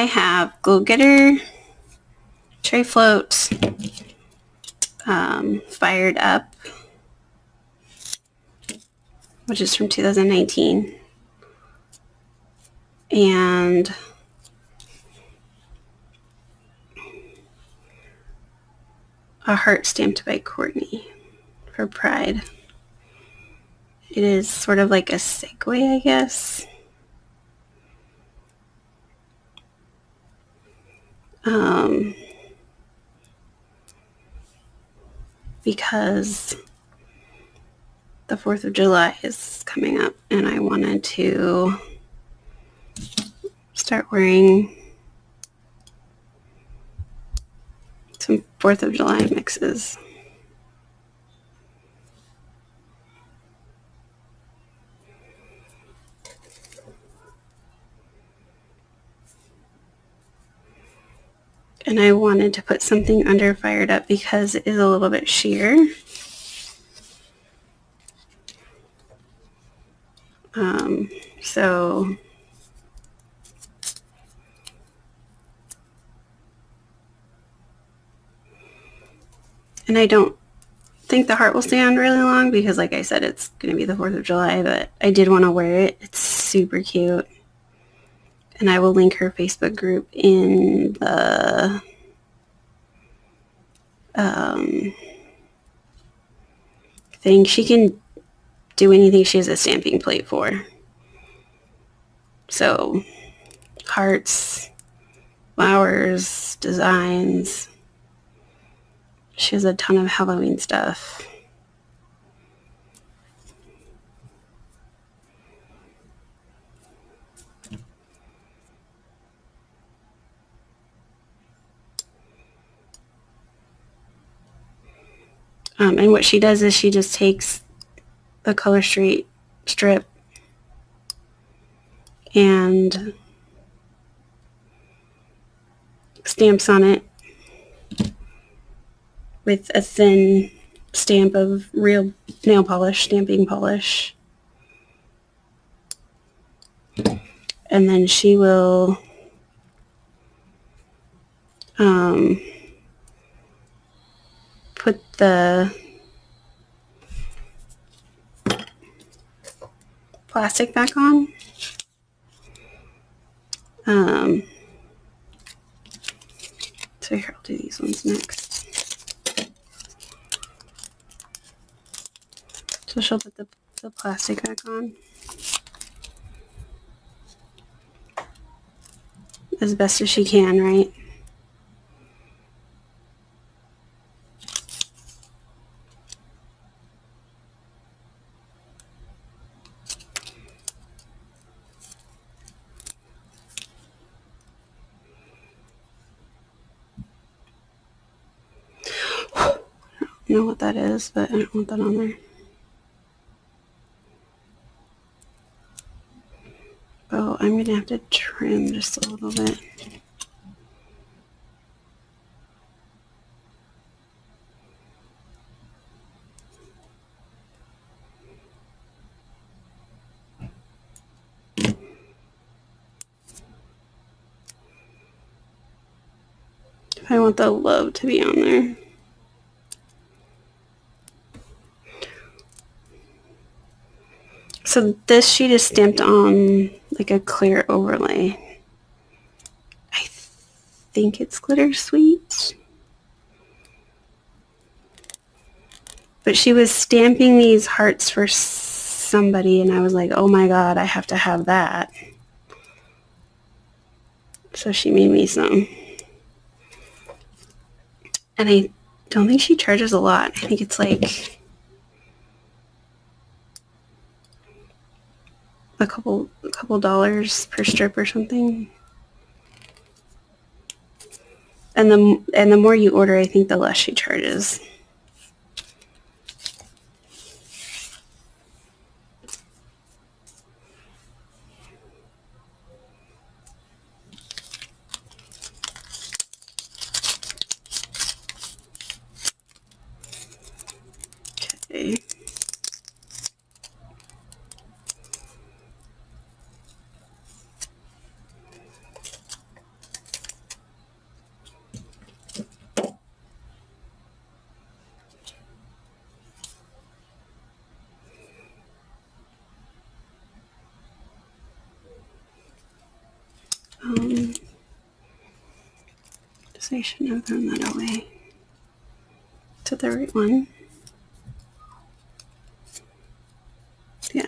I have Go Getter, Tray Float, Fired Up, which is from 2019, and a heart stamped by Courtney for Pride. It is sort of like a segue, I guess. Because the 4th of July is coming up and I wanted to start wearing some 4th of July mixes. And I wanted to put something under Fired Up because it is a little bit sheer. So and I don't think the heart will stay on really long because, like I said, it's going to be the 4th of July, but I did want to wear it. It's super cute. And I will link her Facebook group in the thing. She can do anything she has a stamping plate for. So, hearts, flowers, designs. She has a ton of Halloween stuff. And what she does is she just takes the Color Street strip and stamps on it with a thin stamp of real nail polish, stamping polish. And then she will put the plastic back on. So here, I'll do these ones next. So she'll put the plastic back on as best as she can, right? I don't know what that is, but I don't want that on there. Oh, I'm going to have to trim just a little bit. I want the love to be on there. So this sheet is stamped on like a clear overlay. I think it's Glitter Sweet. But she was stamping these hearts for somebody and I was like, oh my god, I have to have that. So she made me some. And I don't think she charges a lot. I think it's like a couple dollars per strip or something. And the more you order, I think the less she charges. Okay. So I shouldn't have thrown that away. Is it the right one? Yeah.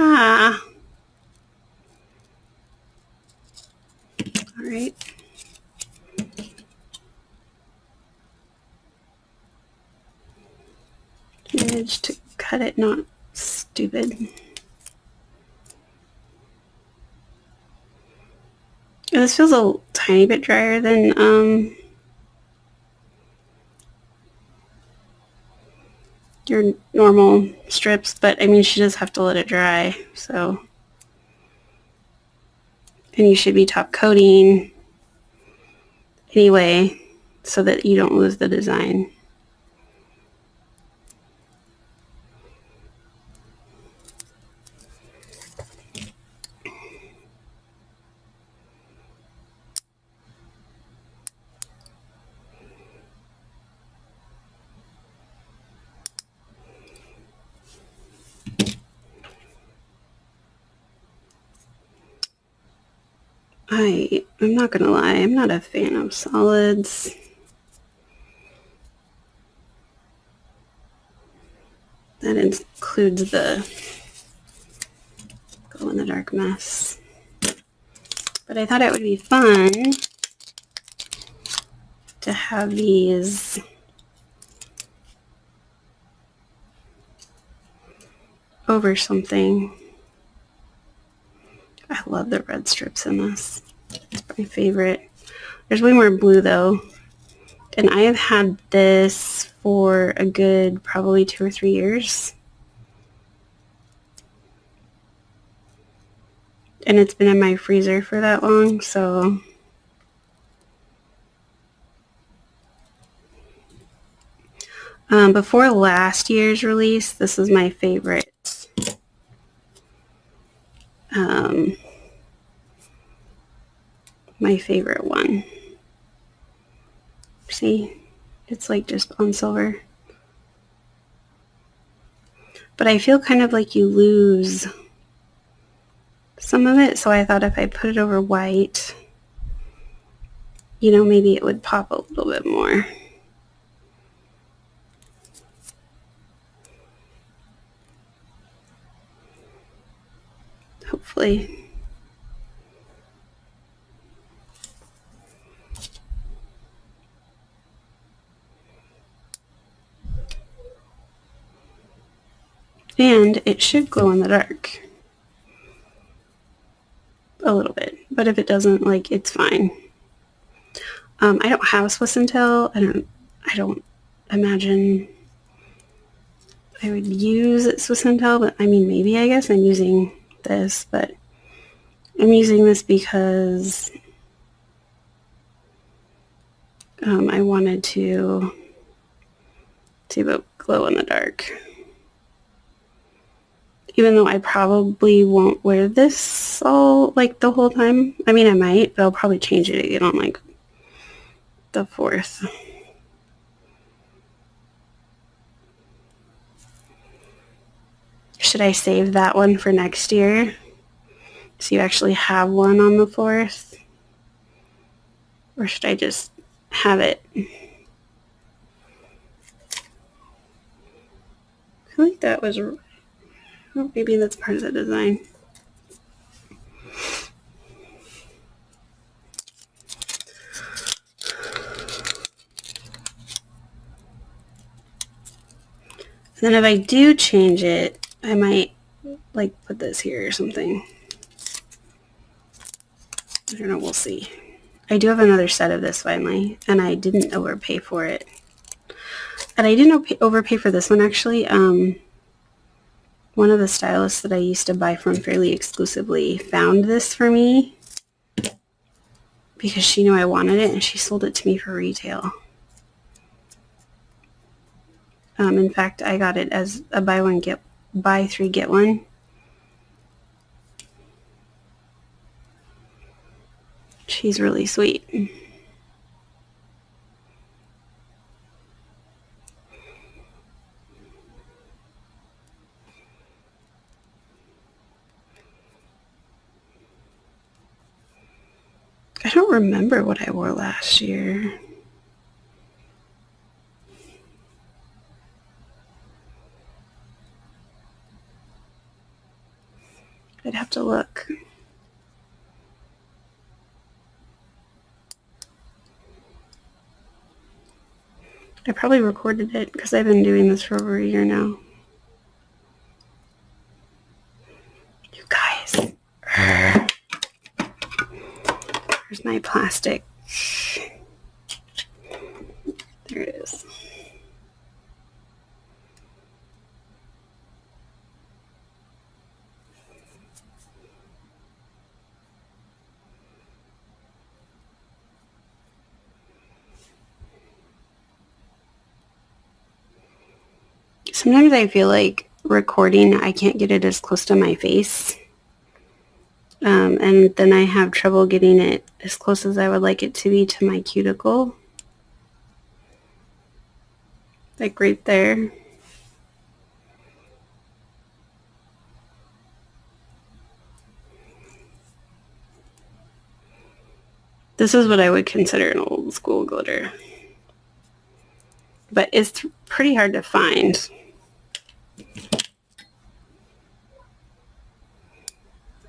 Ah. All right. Managed to cut it not stupid. This feels a tiny bit drier than your normal strips, but I mean, she does have to let it dry, so. And you should be top coating anyway, so that you don't lose the design. I'm not gonna lie, I'm not a fan of solids. That includes the glow-in-the-dark mess. But I thought it would be fun to have these over something. I love the red strips in this. It's my favorite. There's way more blue though. And I have had this for a good probably 2 or 3 years. And it's been in my freezer for that long, so before last year's release, this was my favorite. My favorite one. See, it's like just on silver. But I feel kind of like you lose some of it, so I thought if I put it over white, you know, maybe it would pop a little bit more. Hopefully. And it should glow in the dark. A little bit. But if it doesn't, like, it's fine. I don't have Swiss and Tell. I don't imagine I would use Swiss and Tell, but I mean, maybe I guess I'm using this, but I'm using this because I wanted to see about glow in the dark. Even though I probably won't wear this all, like, the whole time. I mean, I might, but I'll probably change it again on, like, the 4th. Should I save that one for next year? So you actually have one on the 4th? Or should I just have it? I feel like that was... Oh, maybe that's part of the design. And then if I do change it, I might, like, put this here or something. I don't know, we'll see. I do have another set of this finally, and I didn't overpay for it. And I didn't overpay for this one, actually. One of the stylists that I used to buy from fairly exclusively found this for me. because she knew I wanted it and she sold it to me for retail. In fact, I got it as a buy three, get one. She's really sweet. I don't remember what I wore last year. I'd have to look. I probably recorded it because I've been doing this for over a year now. You guys. There's my plastic. There it is. Sometimes I feel like recording, I can't get it as close to my face. And then I have trouble getting it as close as I would like it to be to my cuticle. Like right there. This is what I would consider an old school glitter. But it's pretty hard to find.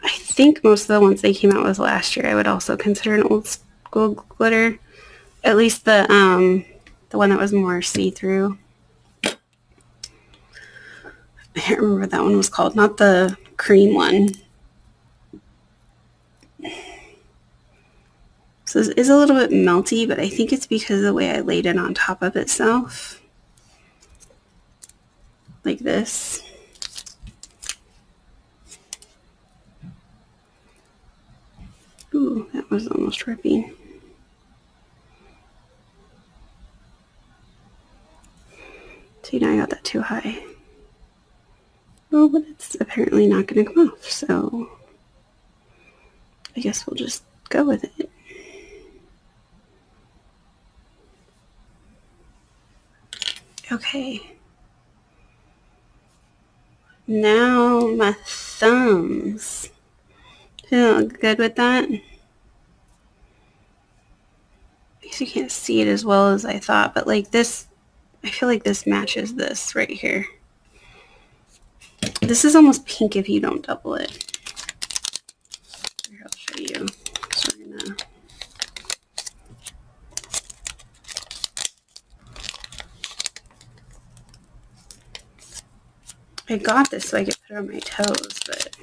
I think most of the ones they came out with last year I would also consider an old school glitter. At least the one that was more see-through. I can't remember what that one was called. Not the cream one. So this is a little bit melty, but I think it's because of the way I laid it on top of itself. Like this. Ooh, that was almost ripping. See, now I got that too high. Oh, but it's apparently not going to come off, so I guess we'll just go with it. Okay. Now my thumbs. Feel good with that? I guess you can't see it as well as I thought, but like this, I feel like this matches this right here. This is almost pink if you don't double it. Here, I'll show you. So we're gonna... I got this so I could put it on my toes, but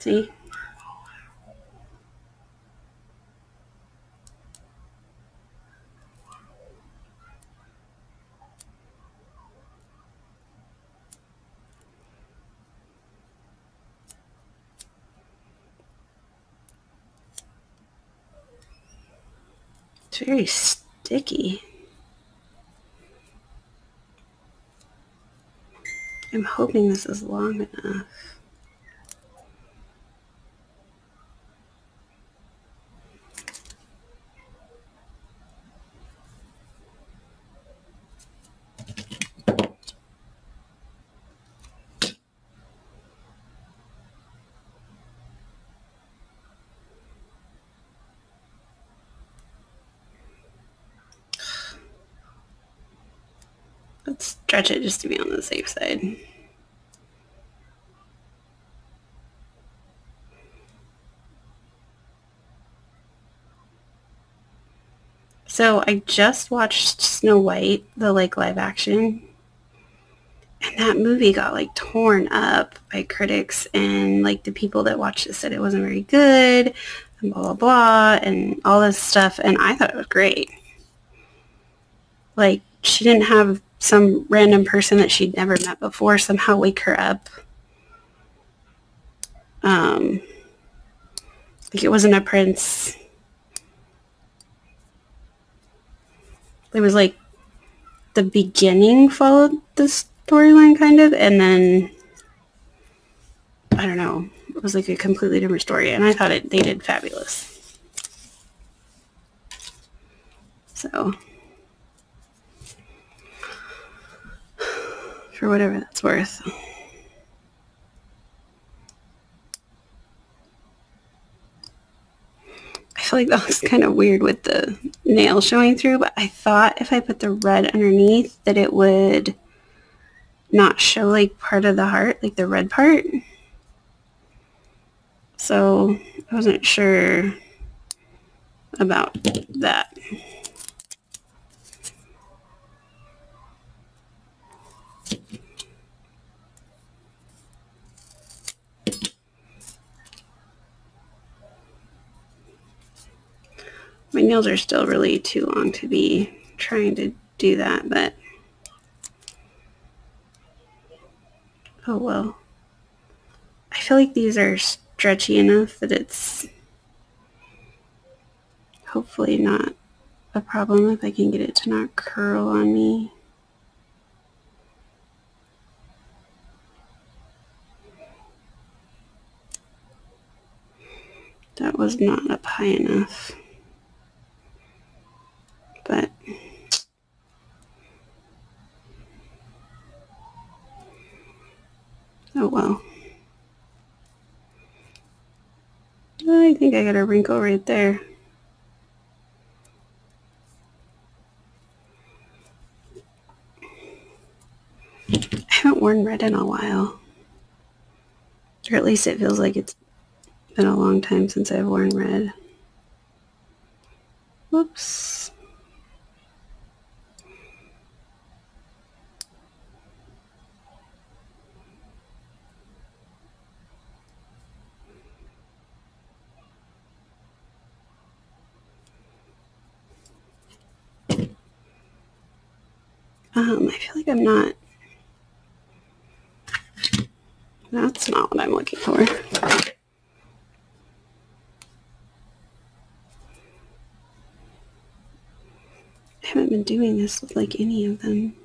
see? It's very sticky. I'm hoping this is long enough. Let's stretch it just to be on the safe side. So I just watched Snow White, the like live action, and that movie got like torn up by critics, and like the people that watched it said it wasn't very good and blah blah blah and all this stuff, and I thought it was great. Like she didn't have some random person that she'd never met before somehow wake her up. Like it wasn't a prince. It was like the beginning followed the storyline kind of, and then I don't know. It was like a completely different story, and I thought they did fabulous. So, for whatever that's worth. I feel like that was kind of weird with the nail showing through, but I thought if I put the red underneath that it would not show like part of the heart, like the red part. So I wasn't sure about that. My nails are still really too long to be trying to do that, but oh well. I feel like these are stretchy enough that it's hopefully not a problem if I can get it to not curl on me. That was not up high enough. But oh well. I think I got a wrinkle right there. I haven't worn red in a while. Or at least it feels like it's been a long time since I've worn red. Whoops. I feel like I'm not. That's not what I'm looking for. I haven't been doing this with like any of them.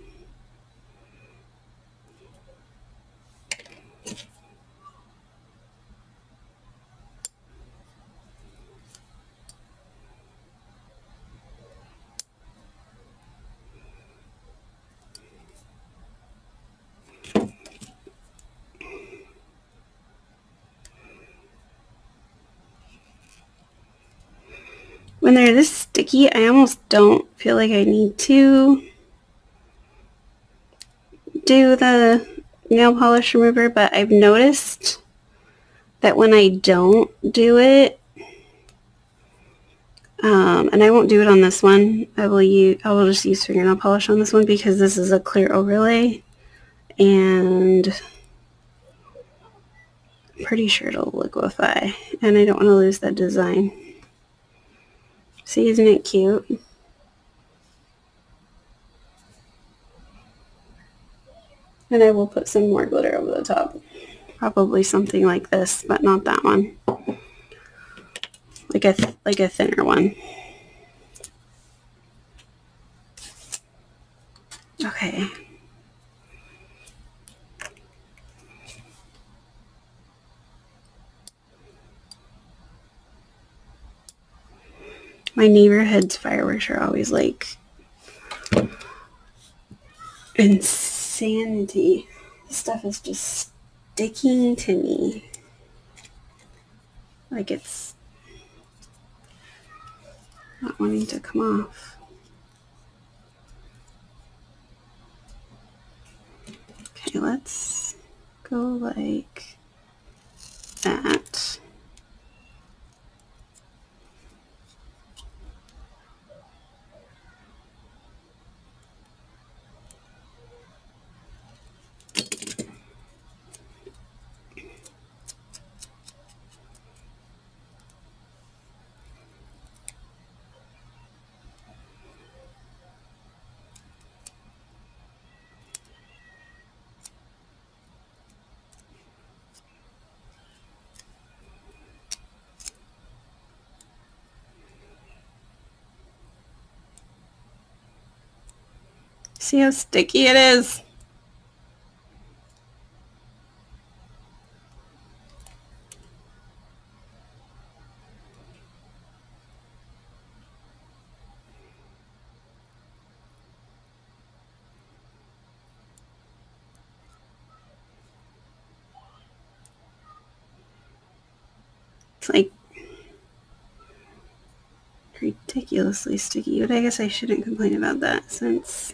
When they're this sticky, I almost don't feel like I need to do the nail polish remover, but I've noticed that when I don't do it, and I won't do it on this one, I will just use fingernail polish on this one because this is a clear overlay, and I'm pretty sure it'll liquefy, and I don't want to lose that design. See, isn't it cute? And I will put some more glitter over the top. Probably something like this, but not that one. Like a thinner one. Okay. My neighborhood's fireworks are always like insanity. This stuff is just sticking to me. Like it's not wanting to come off. Okay, let's go like that. See how sticky it is? It's like ridiculously sticky, but I guess I shouldn't complain about that since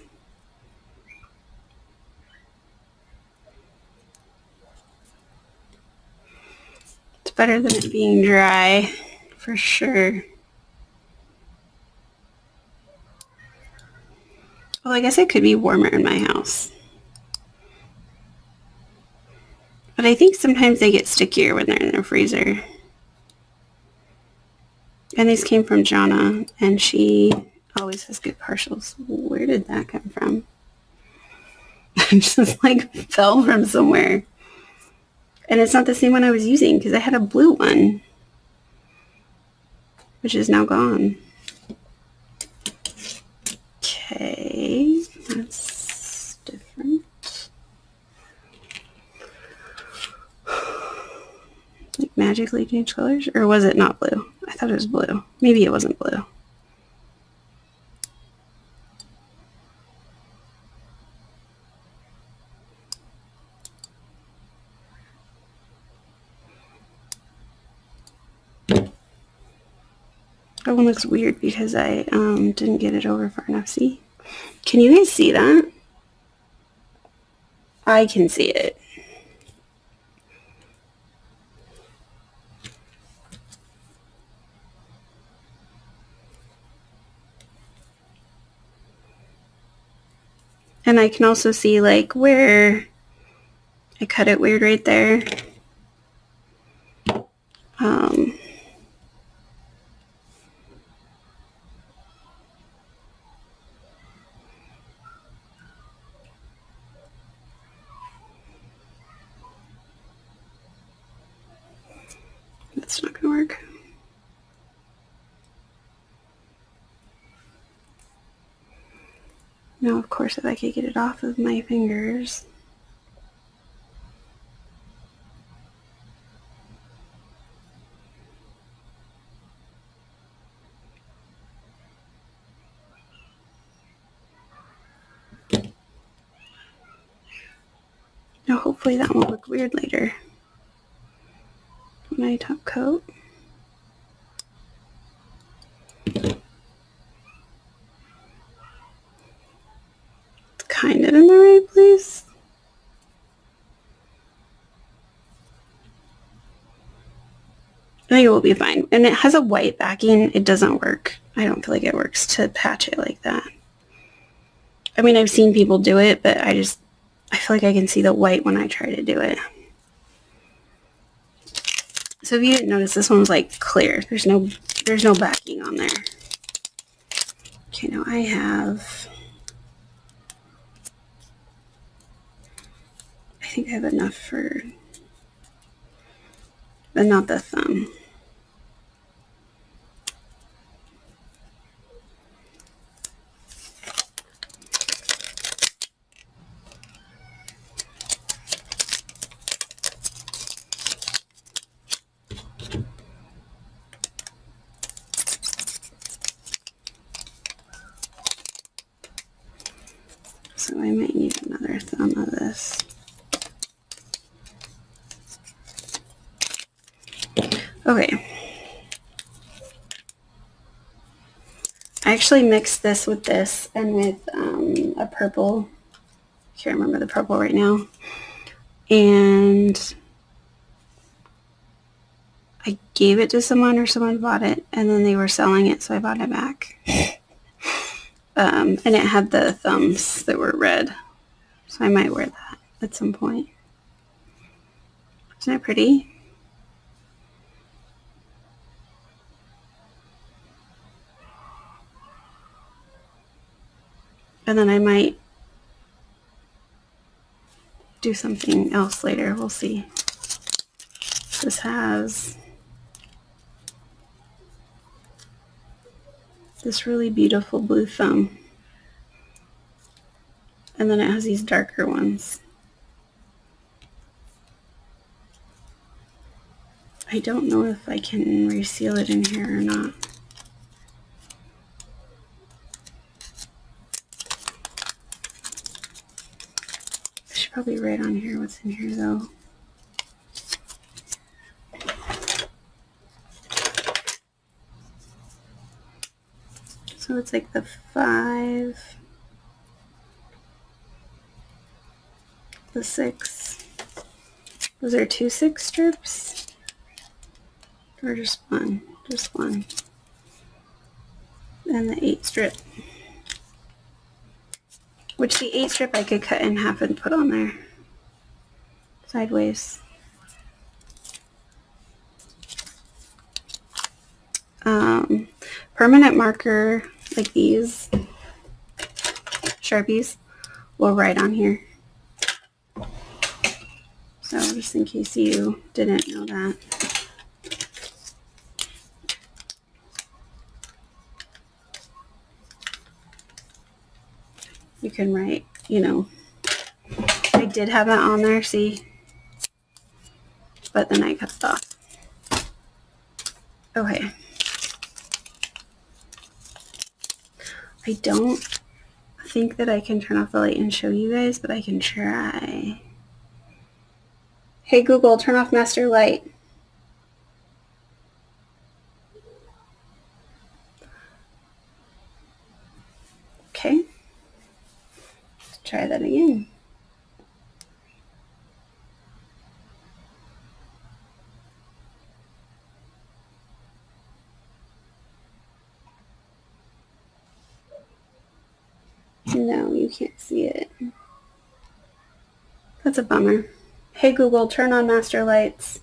it's better than it being dry, for sure. Well, I guess it could be warmer in my house. But I think sometimes they get stickier when they're in their freezer. And these came from Jana, and she always has good partials. Where did that come from? It just like fell from somewhere. And it's not the same one I was using because I had a blue one, which is now gone. Okay, that's different. Like magically change colors? Or was it not blue? I thought it was blue. Maybe it wasn't blue. That one looks weird because I didn't get it over far enough. See? Can you guys see that? I can see it. And I can also see like where I cut it weird right there. That's not gonna work. Now, of course, if I could get it off of my fingers. Now, hopefully that won't look weird later when I top coat. It's kind of in the right place. I think it will be fine. And it has a white backing. It doesn't work. I don't feel like it works to patch it like that. I mean, I've seen people do it, but I feel like I can see the white when I try to do it. So if you didn't notice, this one's like clear. There's no backing on there. Okay, now I think I have enough for, but not the thumb. So I might need another thumb of this. Okay. I actually mixed this with this and with a purple. I can't remember the purple right now. And I gave it to someone or someone bought it and then they were selling it, so I bought it back. And it had the thumbs that were red. So I might wear that at some point. Isn't it pretty? And then I might do something else later. We'll see. This has this really beautiful blue thumb. And then it has these darker ones. I don't know if I can reseal it in here or not. I should probably write on here what's in here though. So it's like the 5, the 6. Those are 2 6 strips? Or just one? Just one. And the 8 strip. Which the 8 strip I could cut in half and put on there. Sideways. Permanent marker, like these Sharpies, will write on here. So just in case you didn't know that. You can write, you know, I did have that on there, see? But then I cut it off. Okay. I don't think that I can turn off the light and show you guys, but I can try. Hey Google, turn off master light. Okay. Let's try that again. No, you can't see it. That's a bummer. Hey Google, turn on master lights.